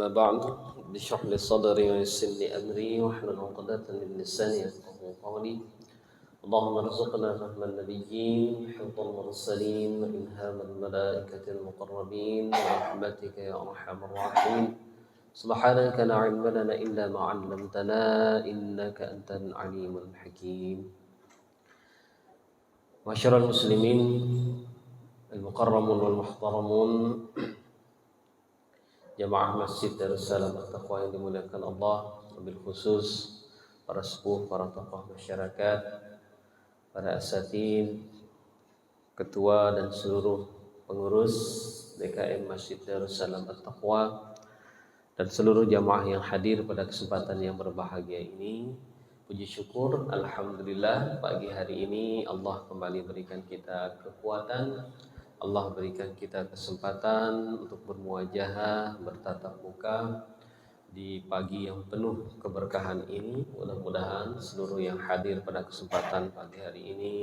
أما بعد اشرح لي صدري ويسر لي أمري واحلل عقدة من لساني يفقهوا قولي اللهم ارزقنا فهم النبيين حفظ المرسلين وإلهام الملائكة المقربين برحمتك يا أرحم الراحمين سبحانك لا علم لنا إلا ما علمتنا إنك أنت العليم الحكيم معاشر المسلمين المكرمون والmuhtaramun jamaah Masjid Darussalam At-Taqwa yang dimuliakan Allah, wabil khusus para sepuh, para tokoh masyarakat, para asatid, ketua dan seluruh pengurus DKM Masjid Darussalam At-Taqwa dan seluruh jamaah yang hadir pada kesempatan yang berbahagia ini. Puji syukur, alhamdulillah pagi hari ini Allah kembali berikan kita kekuatan, Allah berikan kita kesempatan untuk bermuajahah, bertatap muka di pagi yang penuh keberkahan ini. Mudah-mudahan seluruh yang hadir pada kesempatan pagi hari ini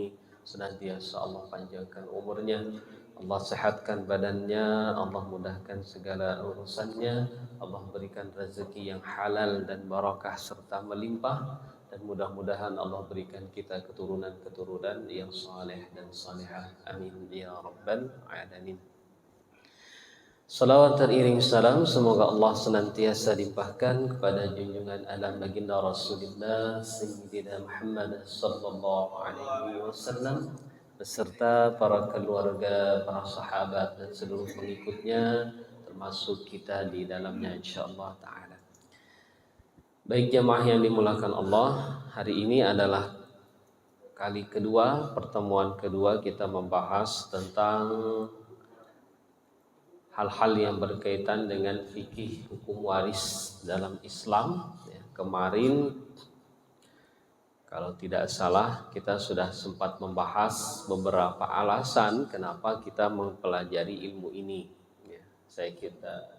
senantiasa Allah panjangkan umurnya, Allah sehatkan badannya, Allah mudahkan segala urusannya, Allah berikan rezeki yang halal dan barakah serta melimpah. Dan mudah-mudahan Allah berikan kita keturunan-keturunan yang saleh dan salihah. Amin ya rabbal alamin. Salawat teriring salam semoga Allah senantiasa limpahkan kepada junjungan alam baginda Rasulullah Sayyidina Muhammad sallallahu alaihi wasallam beserta para keluarga, para sahabat dan seluruh pengikutnya termasuk kita di dalamnya insyaallah taala. Baik jamaah yang dimuliakan Allah, hari ini adalah kali kedua, pertemuan kedua kita membahas tentang hal-hal yang berkaitan dengan fikih hukum waris dalam Islam. Kemarin kalau tidak salah kita sudah sempat membahas beberapa alasan kenapa kita mempelajari ilmu ini.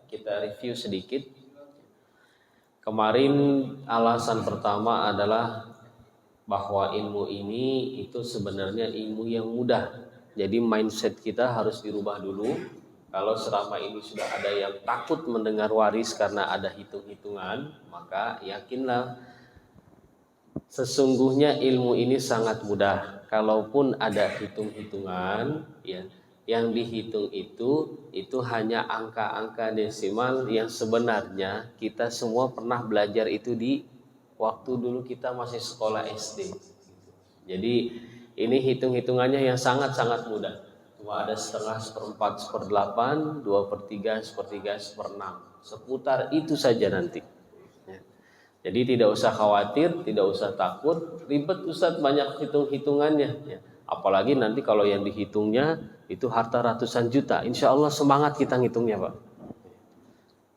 Kita review sedikit. Kemarin alasan pertama adalah bahwa ilmu ini itu sebenarnya ilmu yang mudah. Jadi mindset kita harus dirubah dulu. Kalau selama ini sudah ada yang takut mendengar waris karena ada hitung-hitungan, maka yakinlah sesungguhnya ilmu ini sangat mudah. Kalaupun ada hitung-hitungan, ya, yang dihitung itu hanya angka-angka desimal yang sebenarnya kita semua pernah belajar itu di waktu dulu kita masih sekolah SD. Jadi ini hitung-hitungannya yang sangat-sangat mudah. Cuma ada setengah, seperempat, seperdelapan, 2/3, sepertiga, seperenam. Seputar itu saja nanti. Jadi tidak usah khawatir, tidak usah takut, ribet Ustadz banyak hitung-hitungannya. Apalagi nanti kalau yang dihitungnya itu harta ratusan juta, insya Allah semangat kita ngitungnya Pak.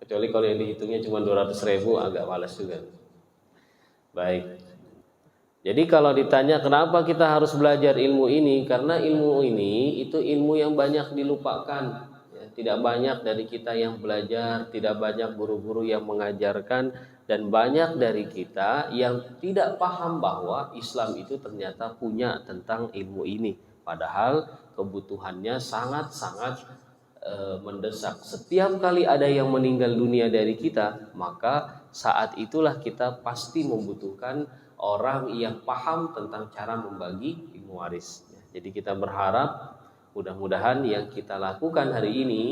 Kecuali kalau yang dihitungnya cuma 200.000 agak malas juga. Baik. Jadi kalau ditanya kenapa kita harus belajar ilmu ini, karena ilmu ini itu ilmu yang banyak dilupakan. Tidak banyak dari kita yang belajar, tidak banyak guru-guru yang mengajarkan, dan banyak dari kita yang tidak paham bahwa Islam itu ternyata punya tentang ilmu ini. Padahal kebutuhannya sangat-sangat mendesak. Setiap kali ada yang meninggal dunia dari kita, maka saat itulah kita pasti membutuhkan orang yang paham tentang cara membagi ilmu waris. Jadi kita berharap mudah-mudahan yang kita lakukan hari ini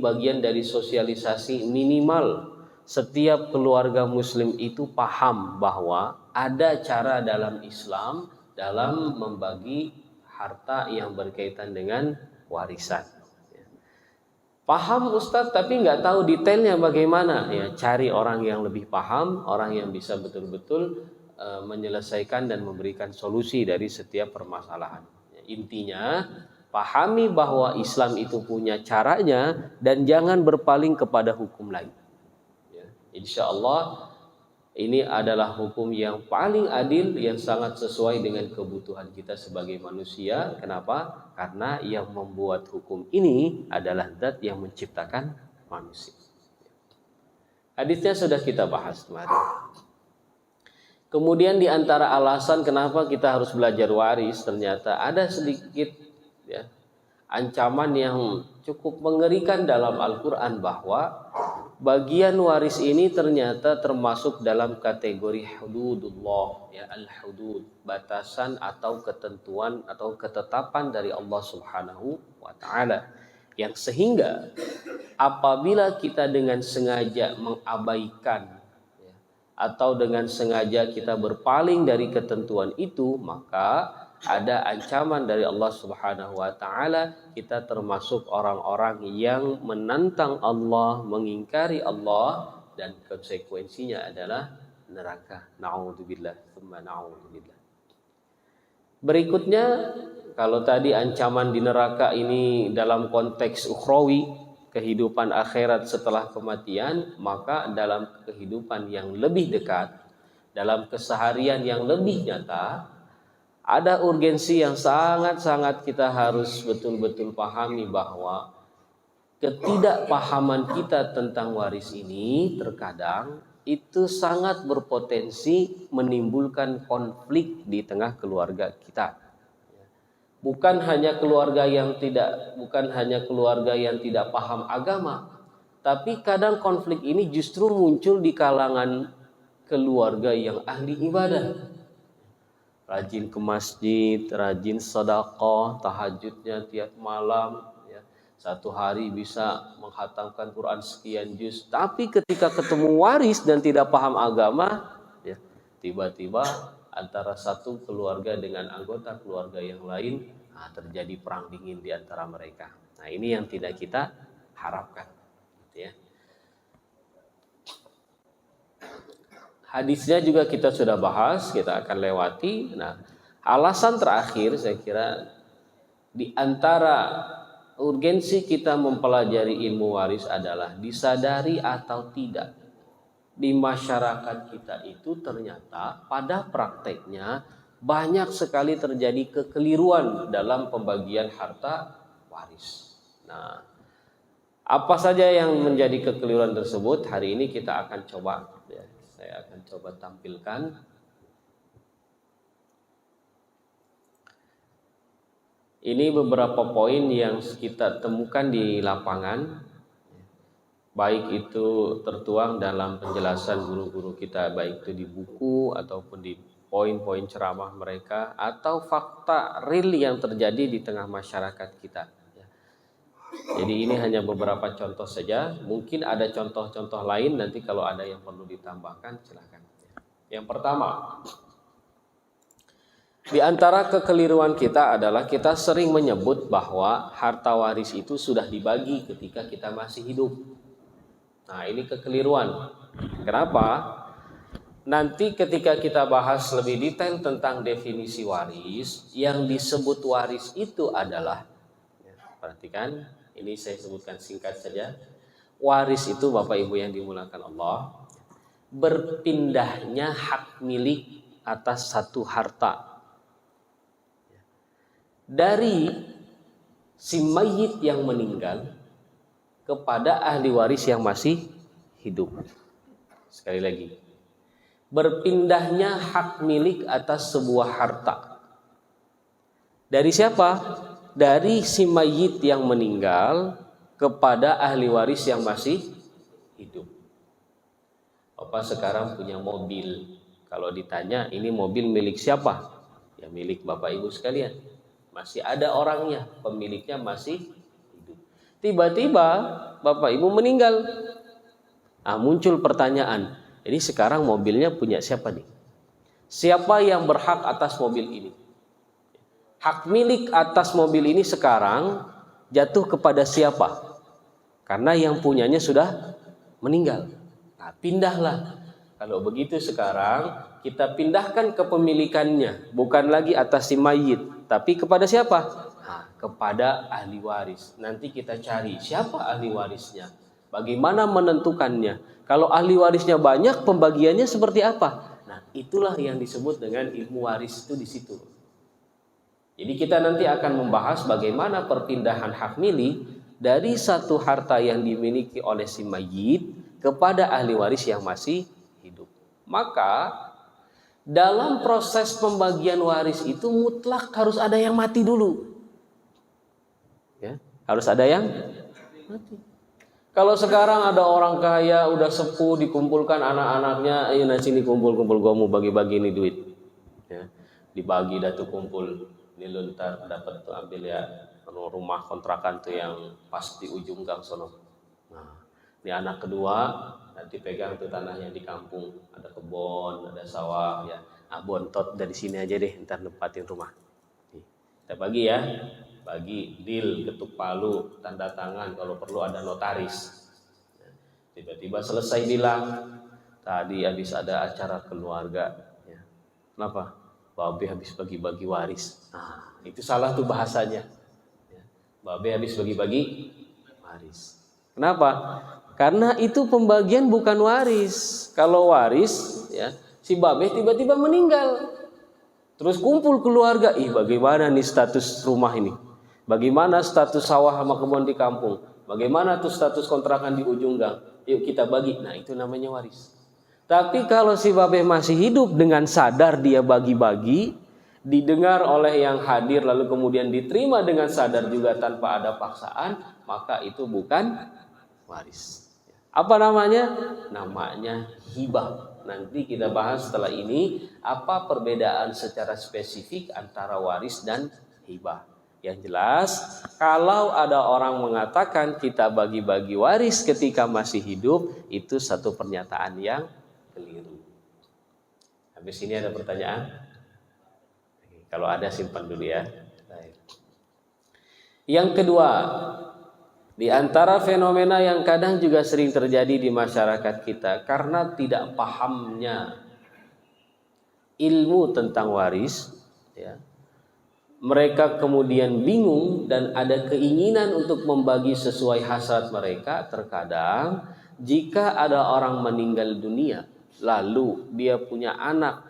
bagian dari sosialisasi minimal setiap keluarga muslim itu paham bahwa ada cara dalam Islam dalam membagi harta yang berkaitan dengan warisan. Paham Ustadz tapi nggak tahu detailnya bagaimana, ya cari orang yang lebih paham, orang yang bisa betul-betul menyelesaikan dan memberikan solusi dari setiap permasalahan. Intinya pahami bahwa Islam itu punya caranya dan jangan berpaling kepada hukum lain. Insya Allah ini adalah hukum yang paling adil, yang sangat sesuai dengan kebutuhan kita sebagai manusia. Kenapa? Karena yang membuat hukum ini adalah zat yang menciptakan manusia. Hadisnya sudah kita bahas kemarin. Kemudian di antara alasan kenapa kita harus belajar waris, ternyata ada sedikit ancaman yang cukup mengerikan dalam Al-Quran bahwa bagian waris ini ternyata termasuk dalam kategori hududullah, ya, al-hudud, batasan atau ketentuan atau ketetapan dari Allah Subhanahu wa taala, yang sehingga apabila kita dengan sengaja mengabaikan, ya, atau dengan sengaja kita berpaling dari ketentuan itu, maka ada ancaman dari Allah Subhanahu wa taala, kita termasuk orang-orang yang menantang Allah, mengingkari Allah, dan konsekuensinya adalah neraka. Na'udzubillah, tsumma na'udzubillah. Berikutnya, kalau tadi ancaman di neraka ini dalam konteks ukhrawi, kehidupan akhirat setelah kematian, maka dalam kehidupan yang lebih dekat, dalam keseharian yang lebih nyata, ada urgensi yang sangat-sangat kita harus betul-betul pahami, bahwa ketidakpahaman kita tentang waris ini terkadang itu sangat berpotensi menimbulkan konflik di tengah keluarga kita. Bukan hanya keluarga yang tidak paham agama, tapi kadang konflik ini justru muncul di kalangan keluarga yang ahli ibadah. Rajin ke masjid, rajin sedekah, tahajudnya tiap malam, ya. Satu hari bisa menghatamkan Quran sekian juz. Tapi ketika ketemu waris dan tidak paham agama, ya, tiba-tiba antara satu keluarga dengan anggota keluarga yang lain, terjadi perang dingin di antara mereka. Nah, ini yang tidak kita harapkan, ya. Hadisnya juga kita sudah bahas, kita akan lewati. Nah, alasan terakhir saya kira di antara urgensi kita mempelajari ilmu waris adalah disadari atau tidak, di masyarakat kita itu ternyata pada prakteknya banyak sekali terjadi kekeliruan dalam pembagian harta waris. Nah, apa saja yang menjadi kekeliruan tersebut hari ini kita akan coba, ya. Saya akan coba tampilkan. Ini beberapa poin yang kita temukan di lapangan, baik itu tertuang dalam penjelasan guru-guru kita, baik itu di buku ataupun di poin-poin ceramah mereka, atau fakta real yang terjadi di tengah masyarakat kita. Jadi ini hanya beberapa contoh saja. Mungkin ada contoh-contoh lain, nanti kalau ada yang perlu ditambahkan silakan. Yang pertama, di antara kekeliruan kita adalah kita sering menyebut bahwa harta waris itu sudah dibagi ketika kita masih hidup. Nah, ini kekeliruan. Kenapa? Nanti ketika kita bahas lebih detail tentang definisi waris, yang disebut waris itu adalah, perhatikan, ini saya sebutkan singkat saja. Waris itu, Bapak Ibu yang dimuliakan Allah, berpindahnya hak milik atas satu harta dari si mayit yang meninggal kepada ahli waris yang masih hidup. Sekali lagi, berpindahnya hak milik atas sebuah harta dari siapa? Dari si mayit yang meninggal kepada ahli waris yang masih hidup. Bapak sekarang punya mobil. Kalau ditanya ini mobil milik siapa? Ya milik Bapak Ibu sekalian. Masih ada orangnya, pemiliknya masih hidup. Tiba-tiba Bapak Ibu meninggal. Muncul pertanyaan, ini sekarang mobilnya punya siapa nih? Siapa yang berhak atas mobil ini? Hak milik atas mobil ini sekarang jatuh kepada siapa? Karena yang punyanya sudah meninggal. Nah, pindahlah. Kalau begitu sekarang kita pindahkan kepemilikannya, bukan lagi atas si mayit, tapi kepada siapa? Kepada ahli waris. Nanti kita cari siapa ahli warisnya. Bagaimana menentukannya? Kalau ahli warisnya banyak, pembagiannya seperti apa? Nah, itulah yang disebut dengan ilmu waris itu di situ. Jadi kita nanti akan membahas bagaimana perpindahan hak milik dari satu harta yang dimiliki oleh si mayit kepada ahli waris yang masih hidup. Maka dalam proses pembagian waris itu mutlak harus ada yang mati dulu. Ya, harus ada yang mati. Kalau sekarang ada orang kaya udah sepuh dikumpulkan anak-anaknya, ayo nah sini kumpul-kumpul, gua mau bagi-bagi nih duit. Ya, dibagi dah tuh kumpul. Ini lu ntar dapat tuh ambil ya rumah kontrakan tuh yang pas di ujung gang sono. Nah, ini anak kedua nanti pegang tuh tanahnya di kampung, ada kebun, ada sawah ya. Ah bontot dari sini aja deh, ntar nempatin rumah. Nih, kita bagi ya. Bagi, deal, ketuk palu, tanda tangan, kalau perlu ada notaris. Tiba-tiba selesai bilang, tadi habis ada acara keluarga. Ya. Kenapa? Babe habis bagi-bagi waris. Nah, itu salah tuh bahasanya. Ya. Babe habis bagi-bagi waris. Kenapa? Karena itu pembagian bukan waris. Kalau waris, ya, si babe tiba-tiba meninggal. Terus kumpul keluarga, bagaimana nih status rumah ini? Bagaimana status sawah sama kebun di kampung? Bagaimana tuh status kontrakan di ujung gang? Yuk kita bagi. Nah, itu namanya waris. Tapi kalau si babe masih hidup dengan sadar dia bagi-bagi, didengar oleh yang hadir lalu kemudian diterima dengan sadar juga tanpa ada paksaan, maka itu bukan waris. Apa namanya? Namanya hibah. Nanti kita bahas setelah ini apa perbedaan secara spesifik antara waris dan hibah. Yang jelas, kalau ada orang mengatakan kita bagi-bagi waris ketika masih hidup, itu satu pernyataan yang keliru. Habis ini ada pertanyaan? Kalau ada simpan dulu ya. Yang kedua, di antara fenomena yang kadang juga sering terjadi di masyarakat kita karena tidak pahamnya ilmu tentang waris, ya. Mereka kemudian bingung dan ada keinginan untuk membagi sesuai hasrat mereka. Terkadang jika ada orang meninggal dunia, lalu dia punya anak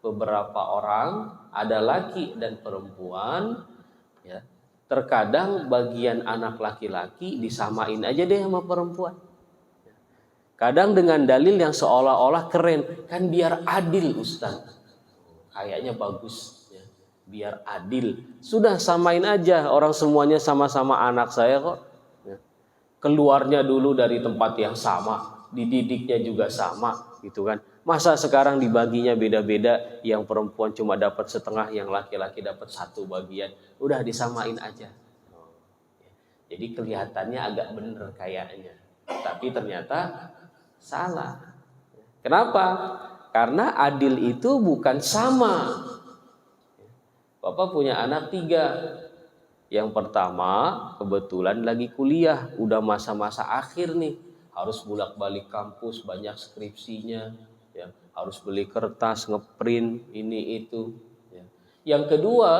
beberapa orang, ada laki dan perempuan, ya. Terkadang bagian anak laki-laki disamain aja deh sama perempuan. Kadang dengan dalil yang seolah-olah keren, kan biar adil Ustaz. Kayaknya bagus. Biar adil, sudah samain aja, orang semuanya sama-sama anak saya kok. Keluarnya dulu dari tempat yang sama, dididiknya juga sama, gitu kan. Masa sekarang dibaginya beda-beda, yang perempuan cuma dapat setengah, yang laki-laki dapat satu bagian, udah disamain aja. Jadi kelihatannya agak bener kayaknya, tapi ternyata salah. Kenapa? Karena adil itu bukan sama. Bapak punya anak 3. Yang pertama kebetulan lagi kuliah, udah masa-masa akhir nih, harus bolak-balik kampus, banyak skripsinya, ya, harus beli kertas, ngeprint ini itu. Ya. Yang kedua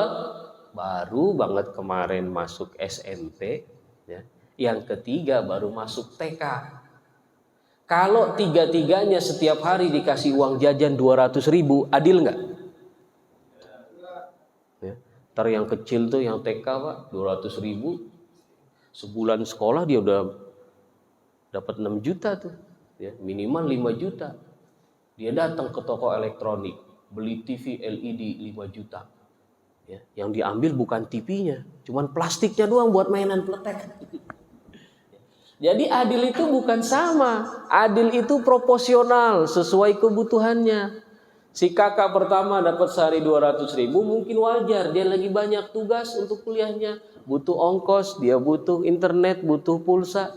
baru banget kemarin masuk SMP, ya. Yang ketiga baru masuk TK. Kalau tiga-tiganya setiap hari dikasih uang jajan 200.000, adil nggak? Ntar yang kecil tuh yang TK Pak 200.000, sebulan sekolah dia udah dapat 6 juta tuh, ya, minimal 5 juta. Dia datang ke toko elektronik beli TV LED 5 juta, ya, yang diambil bukan TV-nya, cuman plastiknya doang buat mainan peletek. Jadi adil itu bukan sama, adil itu proporsional sesuai kebutuhannya. Si kakak pertama dapat sehari 200.000 mungkin wajar, dia lagi banyak tugas untuk kuliahnya, butuh ongkos, dia butuh internet, butuh pulsa,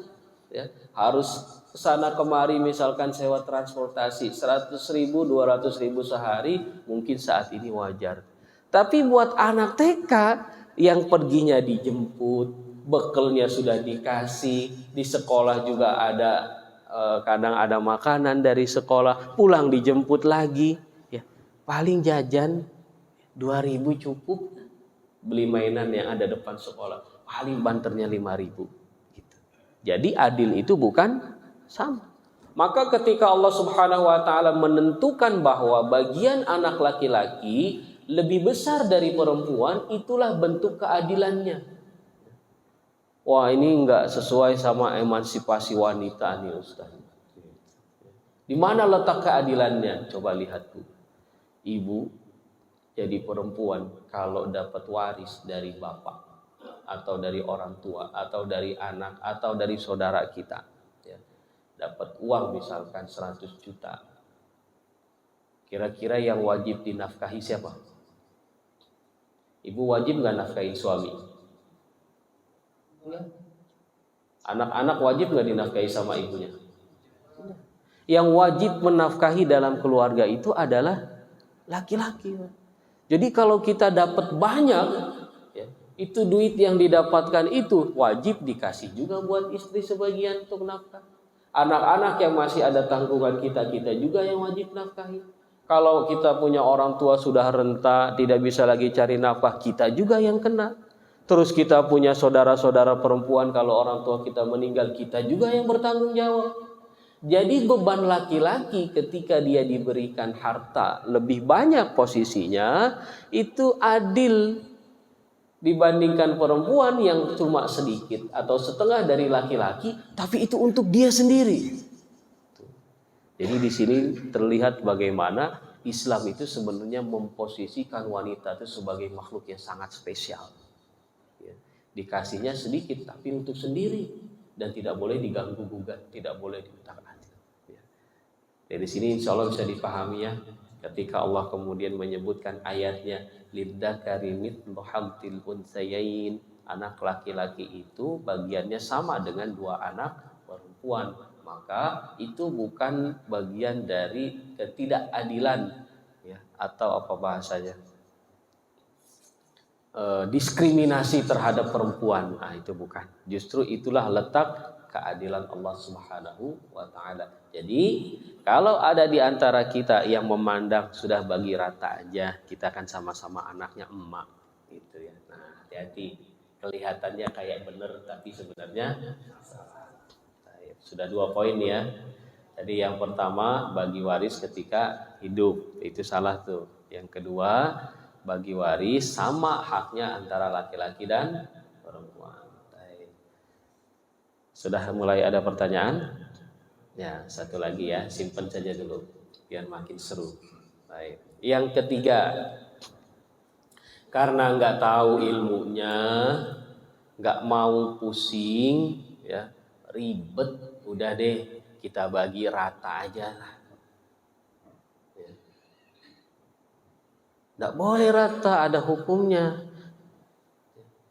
ya. Harus kesana kemari misalkan sewa transportasi 100.000, 200.000 sehari, mungkin saat ini wajar. Tapi buat anak TK yang perginya dijemput, bekelnya sudah dikasih, di sekolah juga ada, kadang ada makanan dari sekolah, pulang dijemput lagi. Paling jajan 2.000 cukup beli mainan yang ada depan sekolah. Paling banternya 5.000 gitu. Jadi adil itu bukan sama. Maka ketika Allah Subhanahu wa taala menentukan bahwa bagian anak laki-laki lebih besar dari perempuan, itulah bentuk keadilannya. Wah, ini enggak sesuai sama emansipasi wanita nih Ustaz. Di mana letak keadilannya? Coba lihat tuh. Ibu jadi perempuan kalau dapat waris dari bapak atau dari orang tua atau dari anak atau dari saudara kita, dapat uang misalkan 100 juta. Kira-kira yang wajib dinafkahi siapa? Ibu wajib nggak nafkahi suami? Enggak. Anak-anak wajib nggak dinafkahi sama ibunya? Yang wajib menafkahi dalam keluarga itu adalah laki-laki. Jadi kalau kita dapat banyak, ya, itu duit yang didapatkan itu wajib dikasih juga buat istri sebagian untuk nafkah. Anak-anak yang masih ada tanggungan kita juga yang wajib nafkahi. Kalau kita punya orang tua sudah renta, tidak bisa lagi cari nafkah, kita juga yang kena. Terus kita punya saudara-saudara perempuan, kalau orang tua kita meninggal, kita juga yang bertanggung jawab. Jadi beban laki-laki ketika dia diberikan harta lebih banyak posisinya, itu adil dibandingkan perempuan yang cuma sedikit atau setengah dari laki-laki, tapi itu untuk dia sendiri. Jadi di sini terlihat bagaimana Islam itu sebenarnya memposisikan wanita itu sebagai makhluk yang sangat spesial. Ya, dikasihnya sedikit tapi untuk sendiri dan tidak boleh diganggu gugat, tidak boleh diutak-atik. Ya. Dari sini insya Allah bisa dipahami ya, ketika Allah kemudian menyebutkan ayatnya lidzakari mithlu haddzil unsayain, anak laki-laki itu bagiannya sama dengan dua anak perempuan, maka itu bukan bagian dari ketidakadilan ya, atau apa bahasanya, diskriminasi terhadap perempuan. Nah, itu bukan. Justru itulah letak keadilan Allah Subhanahu wa taala. Jadi, kalau ada di antara kita yang memandang sudah bagi rata aja, kita kan sama-sama anaknya emak gitu ya. Nah, hati-hati. Kelihatannya kayak benar tapi sebenarnya salah. Sudah 2 poin ya. Jadi yang pertama bagi waris ketika hidup, itu salah tuh. Yang kedua, bagi waris sama haknya antara laki-laki dan perempuan. Sudah mulai ada pertanyaan? Ya, satu lagi ya, simpen saja dulu biar makin seru. Baik. Yang ketiga, karena nggak tahu ilmunya, nggak mau pusing, ya ribet. Udah deh, kita bagi rata aja lah. Nggak boleh rata, ada hukumnya.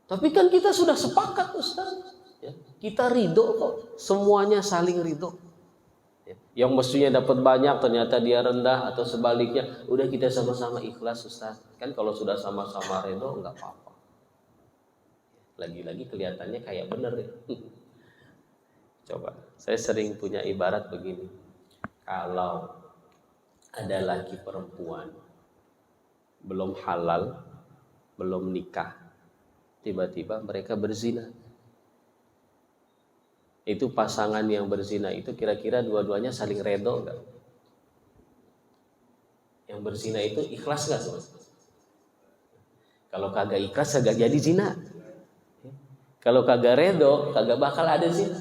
Tapi kan kita sudah sepakat Ustaz. Kita ridho kok, semuanya saling ridho. Yang mestinya dapat banyak ternyata dia rendah atau sebaliknya, udah kita sama-sama ikhlas Ustaz. Kan kalau sudah sama-sama ridho nggak apa-apa. Lagi-lagi kelihatannya kayak bener ya. Coba, saya sering punya ibarat begini. Kalau ada laki perempuan belum halal, belum nikah, tiba-tiba mereka berzina. Itu pasangan yang berzina itu kira-kira dua-duanya saling redo enggak? Yang berzina itu ikhlas enggak? Kalau kagak ikhlas kagak jadi zina. Kalau kagak redo, kagak bakal ada zina.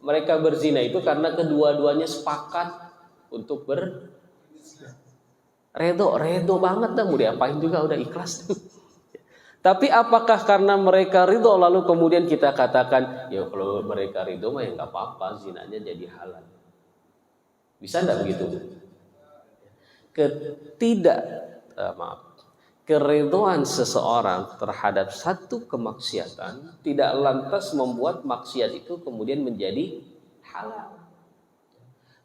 Mereka berzina itu karena kedua-duanya sepakat untuk redo banget dah, mau diapain juga udah ikhlas. Tapi apakah karena mereka ridho lalu kemudian kita katakan ya kalau mereka ridho mah ya nggak apa-apa, zinanya jadi halal? Bisa nggak begitu? Keridhoan seseorang terhadap satu kemaksiatan tidak lantas membuat maksiat itu kemudian menjadi halal.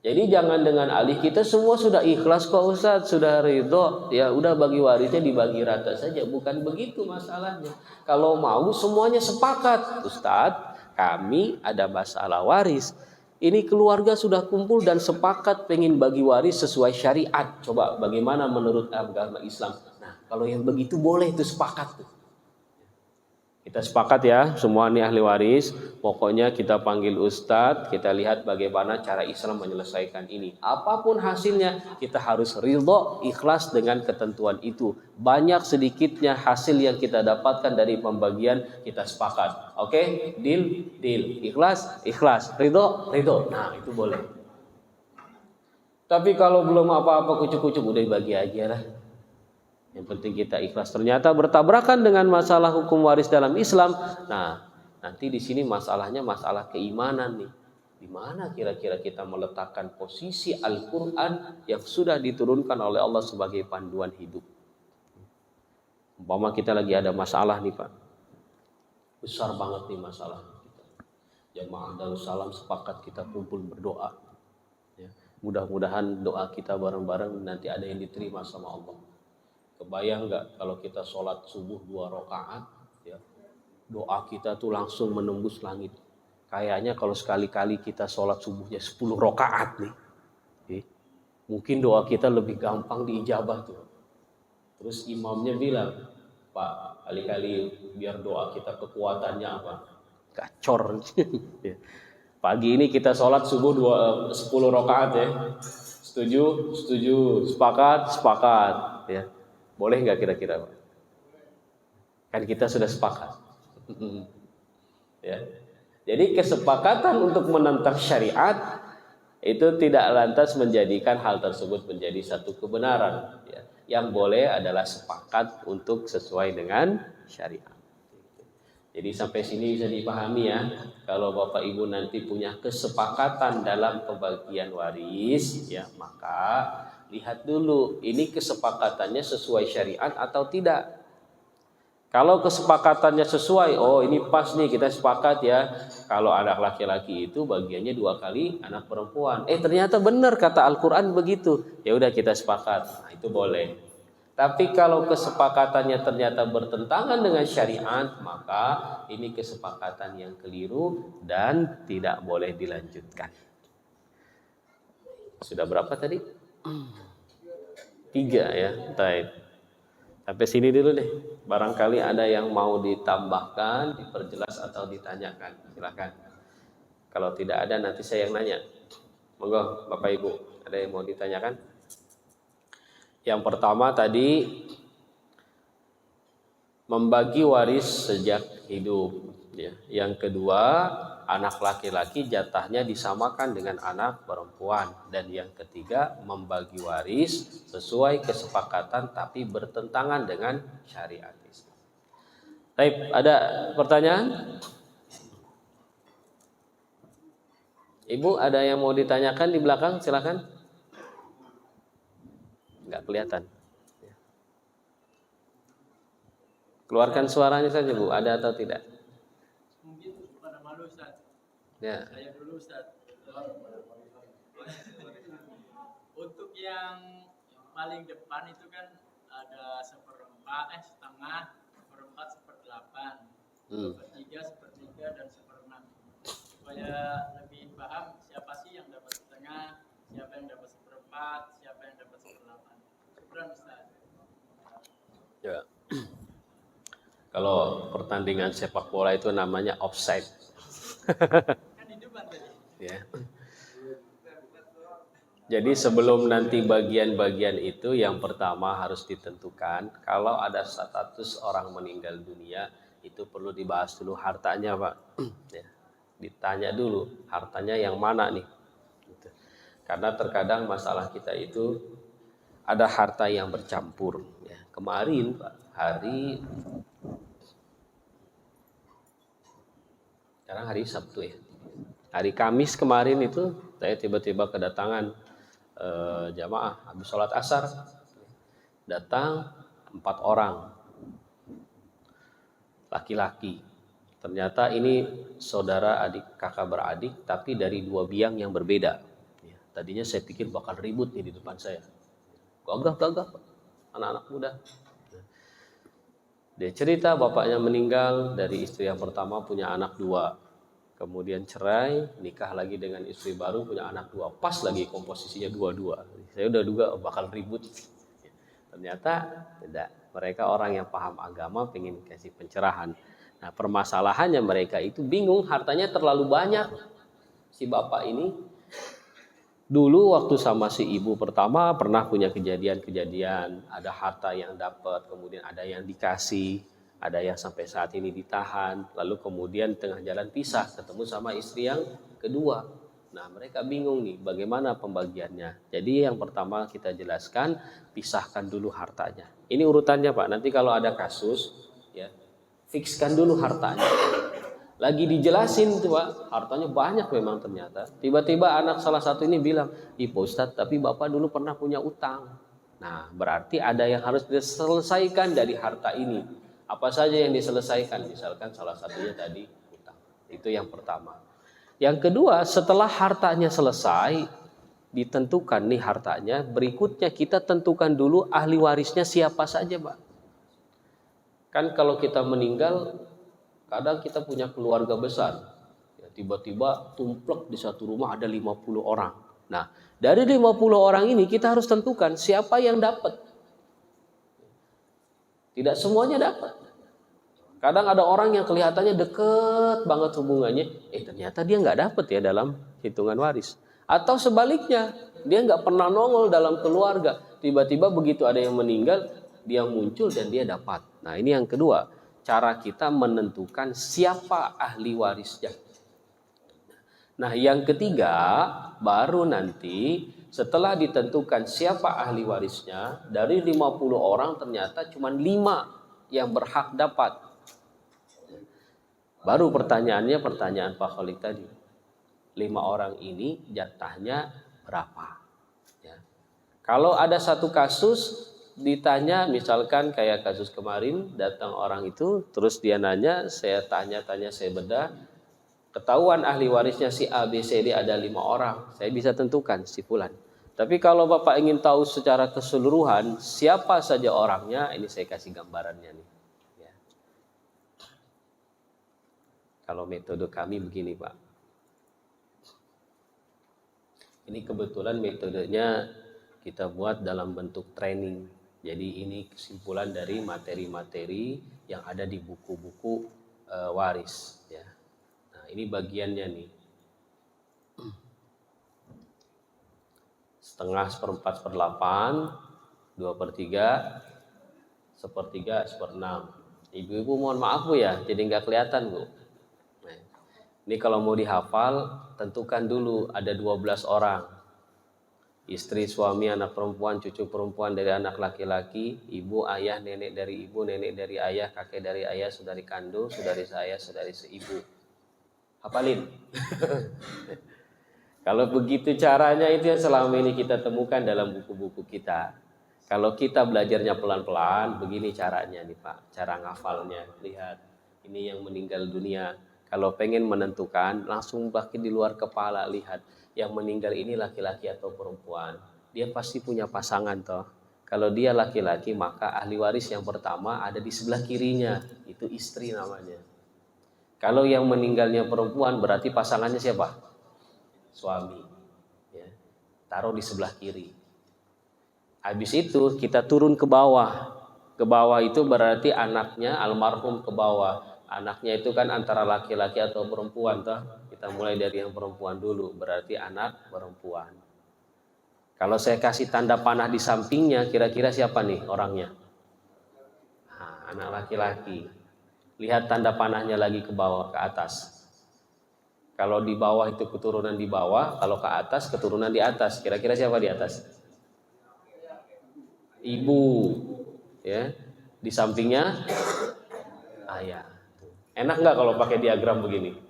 Jadi jangan dengan alih kita semua sudah ikhlas kok Ustaz, sudah ridho, ya udah bagi warisnya dibagi rata saja. Bukan begitu masalahnya. Kalau mau semuanya sepakat, Ustaz, kami ada masalah waris. Ini keluarga sudah kumpul dan sepakat pengen bagi waris sesuai syariat. Coba bagaimana menurut agama Islam? Nah, kalau yang begitu boleh itu sepakat tuh. Kita sepakat ya, semua ini ahli waris. Pokoknya kita panggil ustadz, kita lihat bagaimana cara Islam menyelesaikan ini. Apapun hasilnya, kita harus ridho, ikhlas dengan ketentuan itu. Banyak sedikitnya hasil yang kita dapatkan dari pembagian, kita sepakat. Oke, deal, ikhlas, ridho. Nah, itu boleh. Tapi kalau belum apa-apa kucuk-kucuk, udah dibagi aja lah. Yang penting kita ikhlas. Ternyata bertabrakan dengan masalah hukum waris dalam Islam. Nah, nanti di sini masalahnya masalah keimanan nih. Di mana kira-kira kita meletakkan posisi Al-Quran yang sudah diturunkan oleh Allah sebagai panduan hidup? Umpama kita lagi ada masalah nih Pak, besar banget nih masalah kita. Jamaah Darussalam sepakat kita kumpul berdoa. Ya. Mudah-mudahan doa kita bareng-bareng nanti ada yang diterima sama Allah. Kebayang nggak kalau kita sholat subuh 2 rakaat, ya, doa kita tuh langsung menembus langit. Kayaknya kalau sekali-kali kita sholat subuhnya 10 rakaat nih, mungkin doa kita lebih gampang diijabah tuh. Terus imamnya bilang, Pak, kali-kali biar doa kita kekuatannya apa? Gacor. Pagi ini kita sholat subuh 10 rakaat ya. Setuju? Setuju. Sepakat? Sepakat. Ya. Boleh nggak kira-kira Pak? Kan kita sudah sepakat. Ya. Jadi kesepakatan untuk menentang syariat itu tidak lantas menjadikan hal tersebut menjadi satu kebenaran. Ya. Yang boleh adalah sepakat untuk sesuai dengan syariat. Jadi sampai sini bisa dipahami ya. Kalau Bapak Ibu nanti punya kesepakatan dalam pembagian waris, ya maka lihat dulu ini kesepakatannya sesuai syariat atau tidak. Kalau kesepakatannya sesuai, oh ini pas nih kita sepakat ya. Kalau anak laki-laki itu bagiannya 2 kali anak perempuan. Ternyata benar kata Al-Quran begitu. Ya udah kita sepakat, nah, itu boleh. Tapi kalau kesepakatannya ternyata bertentangan dengan syariat, maka ini kesepakatan yang keliru dan tidak boleh dilanjutkan. Sudah berapa tadi? 3 ya, baik. Sampai sini dulu deh. Barangkali ada yang mau ditambahkan, diperjelas atau ditanyakan. Silakan. Kalau tidak ada nanti saya yang nanya. Monggo Bapak Ibu, ada yang mau ditanyakan? Yang pertama tadi membagi waris sejak hidup. Ya. Yang kedua, anak laki-laki jatahnya disamakan dengan anak perempuan. Dan yang ketiga, membagi waris sesuai kesepakatan tapi bertentangan dengan syariat Islam. Baik, ada pertanyaan? Ibu, ada yang mau ditanyakan di belakang? Silakan. Enggak kelihatan. Keluarkan suaranya saja Bu, ada atau tidak? Mungkin pada malu Ustaz. Ya. Saya dulu Ustaz. Untuk yang paling depan itu kan ada setengah, 1/4, 1/8, 1/3, 1/3 dan 1/6. Supaya lebih paham siapa sih yang dapat setengah, siapa yang dapat 1/4, siapa yang dapat 1/8. Syukran Ustaz. Ya. Kalau pertandingan sepak bola itu namanya offside. Kan di depan tadi. Ya. Jadi sebelum nanti bagian-bagian itu yang pertama harus ditentukan kalau ada status orang meninggal dunia itu perlu dibahas dulu hartanya Pak. Ya. Ditanya dulu hartanya yang mana nih. Gitu. Karena terkadang masalah kita itu ada harta yang bercampur. Ya. Kemarin Pak, sekarang hari Sabtu ya. Hari Kamis kemarin itu saya tiba-tiba kedatangan jamaah habis sholat asar. Datang 4 orang laki-laki. Ternyata ini saudara adik kakak beradik tapi dari 2 biang yang berbeda. Ya, tadinya saya pikir bakal ribut nih di depan saya. Gagah anak-anak muda. Dia cerita bapaknya meninggal, dari istri yang pertama punya anak 2. Kemudian cerai, nikah lagi dengan istri baru, punya anak 2. Pas lagi komposisinya 2-2. Saya udah duga bakal ribut. Ternyata tidak. Mereka orang yang paham agama, pengen kasih pencerahan. Nah permasalahannya mereka itu bingung, hartanya terlalu banyak. Si bapak ini dulu waktu sama si ibu pertama pernah punya kejadian-kejadian, ada harta yang dapat, kemudian ada yang dikasih, ada yang sampai saat ini ditahan, lalu kemudian tengah jalan pisah, ketemu sama istri yang kedua. Nah mereka bingung nih bagaimana pembagiannya. Jadi yang pertama kita jelaskan, pisahkan dulu hartanya. Ini urutannya Pak, nanti kalau ada kasus ya fikskan dulu hartanya. Lagi dijelasin tuh Pak, hartanya banyak memang ternyata. Tiba-tiba anak salah satu ini bilang, "Ih Pak Ustadz, tapi Bapak dulu pernah punya utang." Nah, berarti ada yang harus diselesaikan dari harta ini. Apa saja yang diselesaikan? Misalkan salah satunya tadi utang. Itu yang pertama. Yang kedua, setelah hartanya selesai, ditentukan nih hartanya, berikutnya kita tentukan dulu ahli warisnya siapa saja, Pak. Kan kalau kita meninggal, kadang kita punya keluarga besar. Ya, tiba-tiba tumplek di satu rumah ada 50 orang. Nah, dari 50 orang ini kita harus tentukan siapa yang dapat. Tidak semuanya dapat. Kadang ada orang yang kelihatannya deket banget hubungannya, ternyata dia nggak dapat ya dalam hitungan waris. Atau sebaliknya, dia nggak pernah nongol dalam keluarga. Tiba-tiba begitu ada yang meninggal, dia muncul dan dia dapat. Nah, ini yang kedua, cara kita menentukan siapa ahli warisnya. Nah, yang ketiga, baru nanti setelah ditentukan siapa ahli warisnya, dari 50 orang ternyata cuma 5 yang berhak dapat. Baru pertanyaannya pertanyaan Pak Khalid tadi. 5 orang ini jatahnya berapa? Ya. Kalau ada satu kasus ditanya, misalkan kayak kasus kemarin, datang orang itu, terus dia nanya, saya tanya-tanya, saya bedah, ketahuan ahli warisnya si A, B, C, D ada 5 orang, saya bisa tentukan si fulan. Tapi kalau Bapak ingin tahu secara keseluruhan siapa saja orangnya, ini saya kasih gambarannya nih. Ya. Kalau metode kami begini Pak. Ini kebetulan metodenya kita buat dalam bentuk training. Jadi ini kesimpulan dari materi-materi yang ada di buku-buku waris. Ya. Nah ini bagiannya nih. Setengah, seperempat, seperdelapan, 2/3, sepertiga, seperenam. Ibu-ibu mohon maaf Bu ya, jadi nggak kelihatan Bu. Nah, ini kalau mau dihafal, tentukan dulu ada 12 orang. Istri, suami, anak perempuan, cucu perempuan dari anak laki-laki, ibu, ayah, nenek dari ibu, nenek dari ayah, kakek dari ayah, saudari kandung, saudari saya, saudari seibu. Hafalin. Kalau begitu caranya itu yang selama ini kita temukan dalam buku-buku kita. Kalau kita belajarnya pelan-pelan, begini caranya nih Pak, cara ngafalnya. Lihat, ini yang meninggal dunia. Kalau pengen menentukan, langsung pakai di luar kepala, lihat. Yang meninggal ini laki-laki atau perempuan. Dia pasti punya pasangan toh. Kalau dia laki-laki, maka ahli waris yang pertama ada di sebelah kirinya. Itu istri namanya. Kalau yang meninggalnya perempuan, berarti pasangannya siapa? Suami. Ya. Taruh di sebelah kiri. Habis itu kita turun ke bawah. Ke bawah itu berarti anaknya almarhum ke bawah. Anaknya itu kan antara laki-laki atau perempuan toh. Kita mulai dari yang perempuan dulu, berarti anak perempuan. Kalau saya kasih tanda panah di sampingnya, kira-kira siapa nih orangnya? Nah, anak laki-laki. Lihat tanda panahnya lagi ke bawah, ke atas. Kalau di bawah itu keturunan di bawah, kalau ke atas keturunan di atas. Kira-kira siapa di atas? Ibu. Ya. Di sampingnya ayah. Enak nggak kalau pakai diagram begini?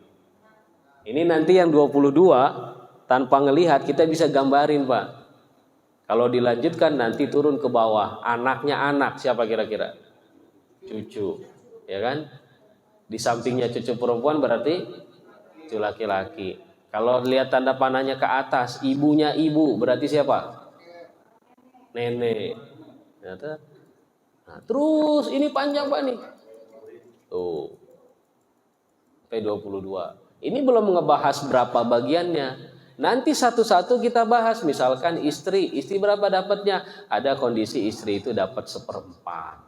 Ini nanti yang 22 tanpa ngelihat kita bisa gambarin Pak. Kalau dilanjutkan nanti turun ke bawah, anaknya anak siapa kira-kira? Cucu, ya kan? Di sampingnya cucu perempuan berarti cucu laki-laki. Kalau lihat tanda panahnya ke atas, ibunya ibu berarti siapa? Nenek. Nah, terus ini panjang Pak nih. Tuh. Sampai 22. Ini belum ngebahas berapa bagiannya. Nanti satu-satu kita bahas. Misalkan istri berapa dapatnya? Ada kondisi istri itu dapat 1/4.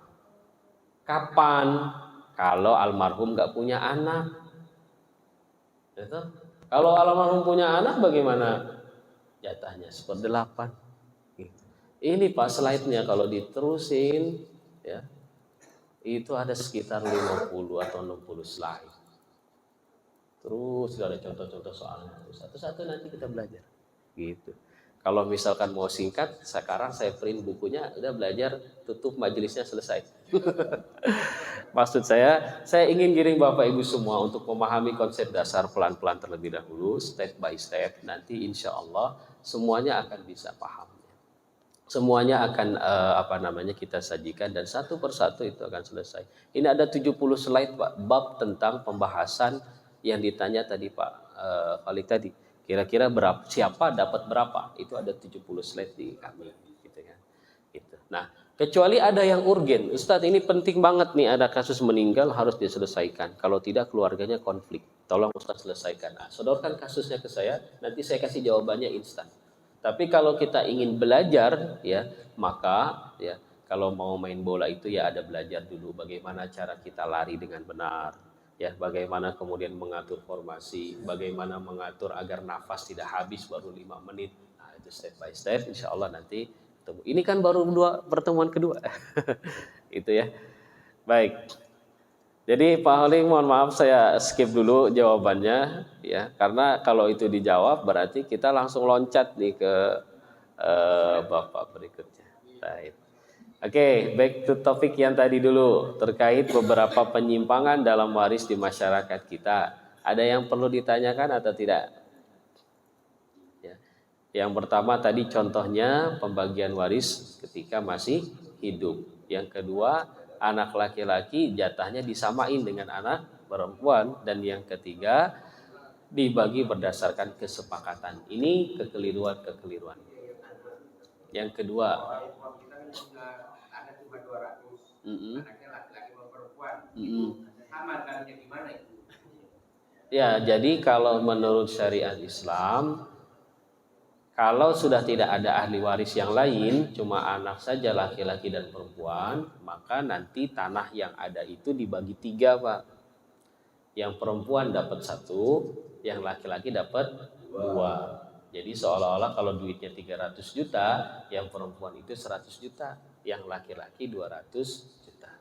Kapan? Kalau almarhum nggak punya anak. Gitu? Kalau almarhum punya anak bagaimana? Jatahnya 1/8. Gitu. Ini Pak slide-nya kalau diterusin, ya, itu ada sekitar 50 atau 60 slide. Terus ada contoh-contoh soalnya, satu-satu nanti kita belajar. Gitu. Kalau misalkan mau singkat, sekarang saya print bukunya, udah belajar, tutup majelisnya selesai. Maksud saya ingin giring Bapak Ibu semua untuk memahami konsep dasar pelan-pelan terlebih dahulu, step by step. Nanti insya Allah semuanya akan bisa paham. Semuanya akan kita sajikan dan satu persatu itu akan selesai. Ini ada 70 slide Pak, bab tentang pembahasan yang ditanya tadi Pak Khalid tadi. Kira-kira berapa, siapa dapat berapa? Itu ada 70 slide di kami gitu kan. Gitu. Nah, kecuali ada yang urgen. Ustadz, ini penting banget nih, ada kasus meninggal harus diselesaikan. Kalau tidak keluarganya konflik. Tolong Ustadz selesaikan. Nah, sodorkan kasusnya ke saya, nanti saya kasih jawabannya instan. Tapi kalau kita ingin belajar ya, maka ya kalau mau main bola itu ya ada belajar dulu bagaimana cara kita lari dengan benar, ya bagaimana kemudian mengatur formasi, bagaimana mengatur agar nafas tidak habis baru 5 menit. Nah, itu step by step insya Allah nanti ketemu. Ini kan baru pertemuan kedua. Itu ya. Baik. Jadi Pak Holing, mohon maaf saya skip dulu jawabannya ya, karena kalau itu dijawab berarti kita langsung loncat nih ke Bapak berikutnya. Baik. Oke, back to topik yang tadi dulu terkait beberapa penyimpangan dalam waris di masyarakat kita. Ada yang perlu ditanyakan atau tidak? Ya. Yang pertama tadi contohnya pembagian waris ketika masih hidup. Yang kedua, anak laki-laki jatahnya disamain dengan anak perempuan. Dan yang ketiga, dibagi berdasarkan kesepakatan. Ini kekeliruan. Yang kedua, ada cuma 200, anaknya laki-laki sama perempuan. Sama gantinya gimana itu? Ya, jadi kalau menurut syariat Islam, kalau sudah tidak ada ahli waris yang lain, cuma anak saja laki-laki dan perempuan, maka nanti tanah yang ada itu dibagi 3 Pak. Yang perempuan dapat 1, yang laki-laki dapat 2. Jadi seolah-olah kalau duitnya 300 juta, yang perempuan itu 100 juta, yang laki-laki 200 juta.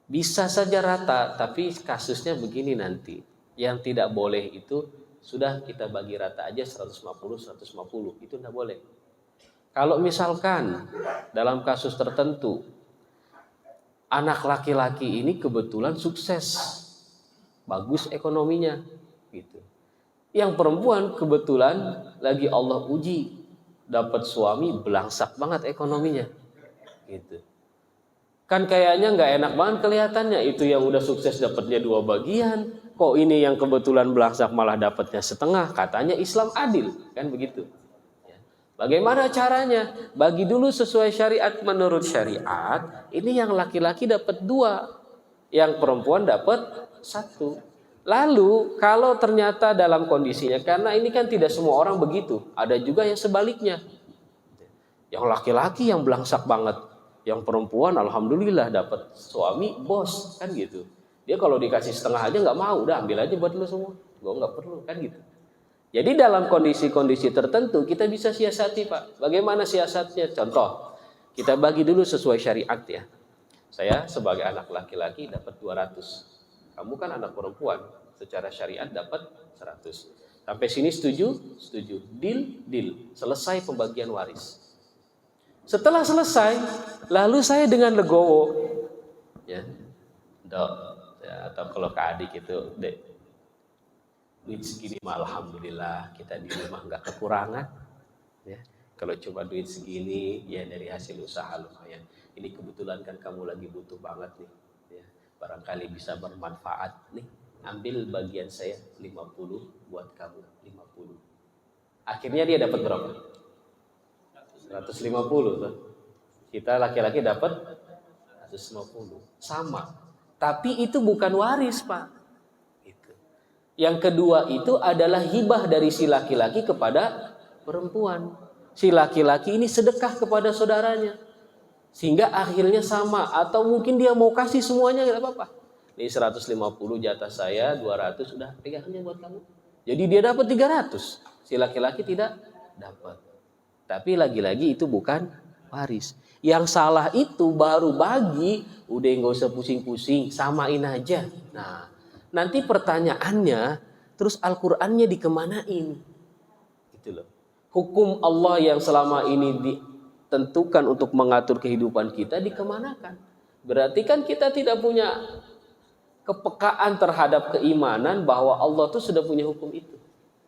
Bisa saja rata, tapi kasusnya begini nanti. Yang tidak boleh itu sudah kita bagi rata aja 150, itu tidak boleh. Kalau misalkan dalam kasus tertentu anak laki-laki ini kebetulan sukses, bagus ekonominya gitu. Yang perempuan kebetulan lagi Allah uji, dapat suami belangsak banget ekonominya gitu. Kan kayaknya nggak enak banget kelihatannya, itu yang udah sukses dapatnya 2 bagian, kok ini yang kebetulan belangsak malah dapatnya setengah. Katanya Islam adil, kan begitu. Bagaimana caranya? Bagi dulu sesuai syariat. Menurut syariat, ini yang laki-laki dapat 2, yang perempuan dapat 1. Lalu kalau ternyata dalam kondisinya, karena ini kan tidak semua orang begitu, ada juga yang sebaliknya. Yang laki-laki yang belangsak banget, yang perempuan alhamdulillah dapat suami bos, kan gitu. Dia kalau dikasih setengah aja nggak mau, udah ambil aja buat lu semua, gue nggak perlu, kan gitu. Jadi dalam kondisi-kondisi tertentu kita bisa siasati Pak. Bagaimana siasatnya? Contoh, kita bagi dulu sesuai syariat ya. Saya sebagai anak laki-laki dapat 200. Kamu kan anak perempuan, secara syariat dapat 100. Sampai sini setuju? Setuju. Deal. Selesai pembagian waris. Setelah selesai, lalu saya dengan legowo, ya, Dok, ya, atau kalau ke adik itu, Dek, duit segini mah alhamdulillah kita di rumah nggak kekurangan, ya. Kalau coba duit segini, ya dari hasil usaha lumayan. Ini kebetulan kan kamu lagi butuh banget nih. Barangkali bisa bermanfaat nih, ambil bagian saya 50 buat kamu 50. Akhirnya dia dapat berapa? 150 tuh. Kita laki-laki dapat 150. Sama. Tapi itu bukan waris, Pak. Itu. Yang kedua itu adalah hibah dari si laki-laki kepada perempuan. Si laki-laki ini sedekah kepada saudaranya. Sehingga akhirnya sama. Atau mungkin dia mau kasih semuanya, gak apa-apa. Ini 150 jatah saya, 200 sudah pegangnya buat kamu. Jadi dia dapat 300. Si laki-laki tidak dapat. Tapi lagi-lagi itu bukan waris. Yang salah itu baru bagi, udah gak usah pusing-pusing, samain aja. Nah, nanti pertanyaannya, terus Al-Qur'annya dikemanain? Gitu loh. hukum Allah yang selama ini ditentukan untuk mengatur kehidupan kita dikemanakan? Berarti kan kita tidak punya kepekaan terhadap keimanan bahwa Allah tuh sudah punya hukum itu.